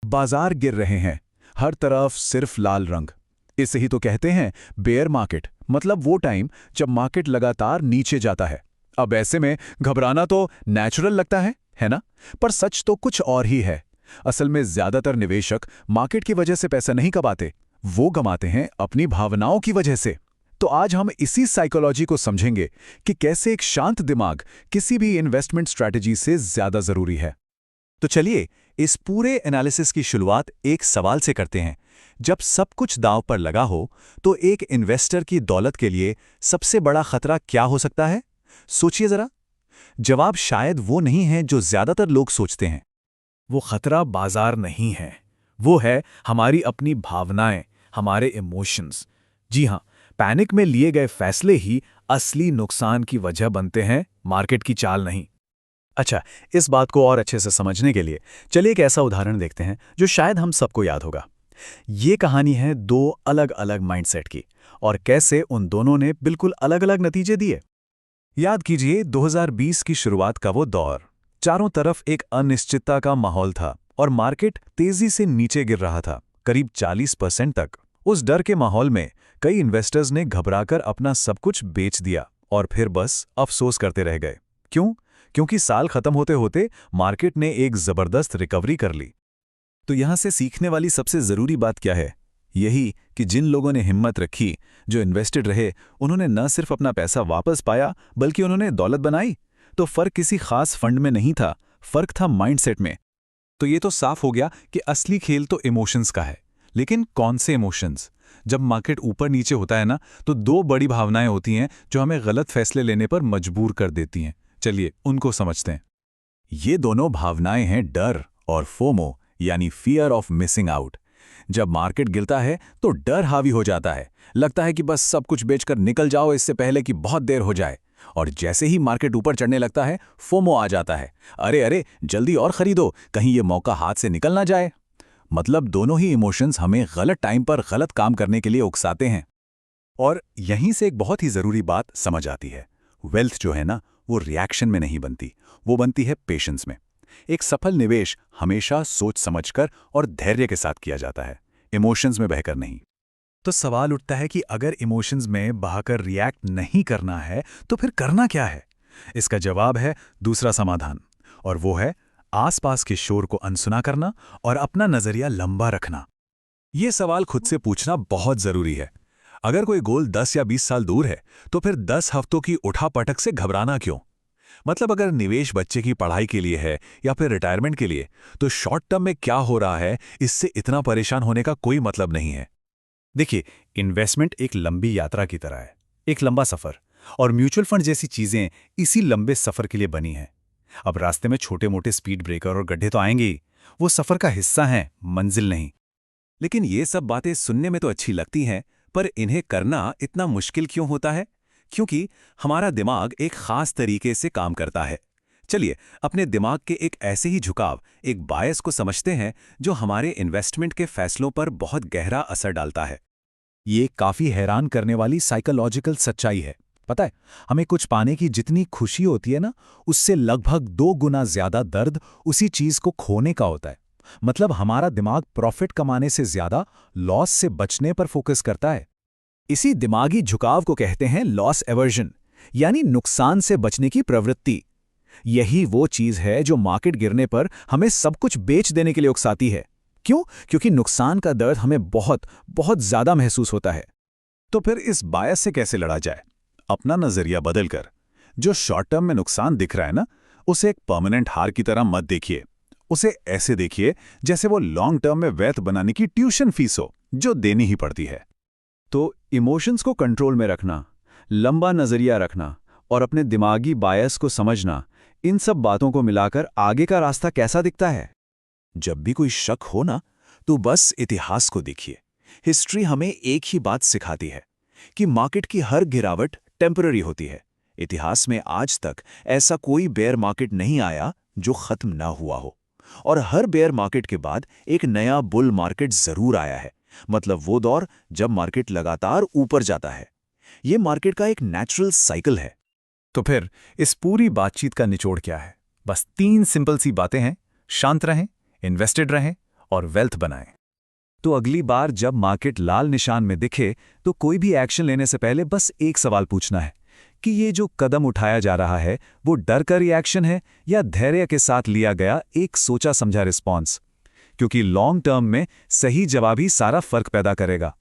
बाजार गिर रहे हैं, हर तरफ सिर्फ लाल रंग। इसे ही तो कहते हैं बेयर मार्केट, मतलब वो टाइम जब मार्केट लगातार नीचे जाता है। अब ऐसे में घबराना तो नेचुरल लगता है ना? पर सच तो कुछ और ही है। असल में ज्यादातर निवेशक मार्केट की वजह से पैसा नहीं कमाते, वो कमाते हैं अपनी भावनाओं की वजह से। तो आज हम इसी साइकोलॉजी को समझेंगे कि कैसे एक शांत दिमाग किसी भी इन्वेस्टमेंट स्ट्रैटेजी से ज्यादा जरूरी है। तो चलिए इस पूरे एनालिसिस की शुरुआत एक सवाल से करते हैं। जब सब कुछ दांव पर लगा हो तो एक इन्वेस्टर की दौलत के लिए सबसे बड़ा खतरा क्या हो सकता है? सोचिए जरा। जवाब शायद वो नहीं है जो ज्यादातर लोग सोचते हैं। वो खतरा बाजार नहीं है, वो है हमारी अपनी भावनाएं, हमारे इमोशंस। जी हाँ, पैनिक में लिए गए फैसले ही असली नुकसान की वजह बनते हैं, मार्केट की चाल नहीं। अच्छा, इस बात को और अच्छे से समझने के लिए चलिए एक ऐसा उदाहरण देखते हैं जो शायद हम सबको याद होगा। ये कहानी है दो अलग अलग माइंडसेट की और कैसे उन दोनों ने बिल्कुल अलग अलग नतीजे दिए। याद कीजिए 2020 की शुरुआत का वो दौर। चारों तरफ एक अनिश्चितता का माहौल था और मार्केट तेजी से नीचे गिर रहा था, करीब 40% तक। उस डर के माहौल में कई इन्वेस्टर्स ने घबराकर अपना सब कुछ बेच दिया और फिर बस अफसोस करते रह गए। क्यों? क्योंकि साल खत्म होते होते मार्केट ने एक जबरदस्त रिकवरी कर ली। तो यहां से सीखने वाली सबसे जरूरी बात क्या है? यही कि जिन लोगों ने हिम्मत रखी, जो इन्वेस्टेड रहे, उन्होंने न सिर्फ अपना पैसा वापस पाया बल्कि उन्होंने दौलत बनाई। तो फर्क किसी खास फंड में नहीं था, फर्क था माइंडसेट में। तो ये तो साफ हो गया कि असली खेल तो इमोशंस का है। लेकिन कौन से इमोशंस? जब मार्केट ऊपर नीचे होता है ना, तो दो बड़ी भावनाएं होती हैं जो हमें गलत फैसले लेने पर मजबूर कर देती हैं। चलिए उनको समझते हैं। ये दोनों भावनाएं हैं डर और फोमो, यानी फियर ऑफ मिसिंग आउट। जब मार्केट गिरता है तो डर हावी हो जाता है, लगता है कि बस सब कुछ बेचकर निकल जाओ इससे पहले कि बहुत देर हो जाए। और जैसे ही मार्केट ऊपर चढ़ने लगता है, फोमो आ जाता है। अरे अरे, जल्दी और खरीदो, कहीं ये मौका हाथ से निकल ना जाए। मतलब दोनों ही इमोशंस हमें गलत टाइम पर गलत काम करने के लिए उकसाते हैं। और यहीं से एक बहुत ही जरूरी बात समझ आती है। वेल्थ जो है ना, वो रिएक्शन में नहीं बनती, वो बनती है पेशेंस में। एक सफल निवेश हमेशा सोच समझकर और धैर्य के साथ किया जाता है, इमोशंस में बहकर नहीं। तो सवाल उठता है कि अगर इमोशंस में बहाकर रिएक्ट नहीं करना है तो फिर करना क्या है? इसका जवाब है दूसरा समाधान, और वो है आसपास के शोर को अनसुना करना और अपना नजरिया लंबा रखना। ये सवाल खुद से पूछना बहुत जरूरी है। अगर कोई गोल 10 या 20 साल दूर है तो फिर 10 हफ्तों की उठापटक से घबराना क्यों? मतलब अगर निवेश बच्चे की पढ़ाई के लिए है या फिर रिटायरमेंट के लिए, तो शॉर्ट टर्म में क्या हो रहा है इससे इतना परेशान होने का कोई मतलब नहीं है। देखिए, इन्वेस्टमेंट एक लंबी यात्रा की तरह है, एक लंबा सफर। और म्यूचुअल फंड जैसी चीजें इसी लंबे सफर के लिए बनी हैं। अब रास्ते में छोटे मोटे स्पीड ब्रेकर और गड्ढे तो आएंगे ही, वो सफर का हिस्सा हैं, मंजिल नहीं। लेकिन ये सब बातें सुनने में तो अच्छी लगती हैं, पर इन्हें करना इतना मुश्किल क्यों होता है? क्योंकि हमारा दिमाग एक खास तरीके से काम करता है। चलिए अपने दिमाग के एक ऐसे ही झुकाव, एक बायस को समझते हैं जो हमारे इन्वेस्टमेंट के फैसलों पर बहुत गहरा असर डालता है। ये काफी हैरान करने वाली साइकोलॉजिकल सच्चाई है। पता है, हमें कुछ पाने की जितनी खुशी होती है ना, उससे लगभग 2 गुना ज्यादा दर्द उसी चीज को खोने का होता है। मतलब हमारा दिमाग प्रॉफिट कमाने से ज्यादा लॉस से बचने पर फोकस करता है। इसी दिमागी झुकाव को कहते हैं लॉस एवर्जन, यानी नुकसान से बचने की प्रवृत्ति। यही वो चीज है जो मार्केट गिरने पर हमें सब कुछ बेच देने के लिए उकसाती है। क्यों? क्योंकि नुकसान का दर्द हमें बहुत बहुत ज्यादा महसूस होता है। तो फिर इस बायस से कैसे लड़ा जाए? अपना नजरिया बदलकर। जो शॉर्ट टर्म में नुकसान दिख रहा है ना, उसे एक परमानेंट हार की तरह मत देखिए। उसे ऐसे देखिए जैसे वो लॉन्ग टर्म में वेल्थ बनाने की ट्यूशन फीस हो, जो देनी ही पड़ती है। तो इमोशंस को कंट्रोल में रखना, लंबा नजरिया रखना और अपने दिमागी बायस को समझना, इन सब बातों को मिलाकर आगे का रास्ता कैसा दिखता है? जब भी कोई शक हो ना, तो बस इतिहास को देखिए। हिस्ट्री हमें एक ही बात सिखाती है कि मार्केट की हर गिरावट टेम्पररी होती है। इतिहास में आज तक ऐसा कोई बेयर मार्केट नहीं आया जो खत्म ना हुआ हो, और हर बेयर मार्केट के बाद एक नया बुल मार्केट जरूर आया है। मतलब वो दौर जब मार्केट लगातार ऊपर जाता है। ये मार्केट का एक नेचुरल साइकिल है। तो फिर इस पूरी बातचीत का निचोड़ क्या है? बस 3 सिंपल सी बातें हैं। शांत रहें, इन्वेस्टेड रहें और वेल्थ बनाएं। तो अगली बार जब मार्केट लाल निशान में दिखे तो कोई भी एक्शन लेने से पहले बस एक सवाल पूछना है कि ये जो कदम उठाया जा रहा है वो डर का रिएक्शन है या धैर्य के साथ लिया गया एक सोचा समझा रिस्पॉन्स, क्योंकि लॉन्ग टर्म में सही जवाब ही सारा फर्क पैदा करेगा।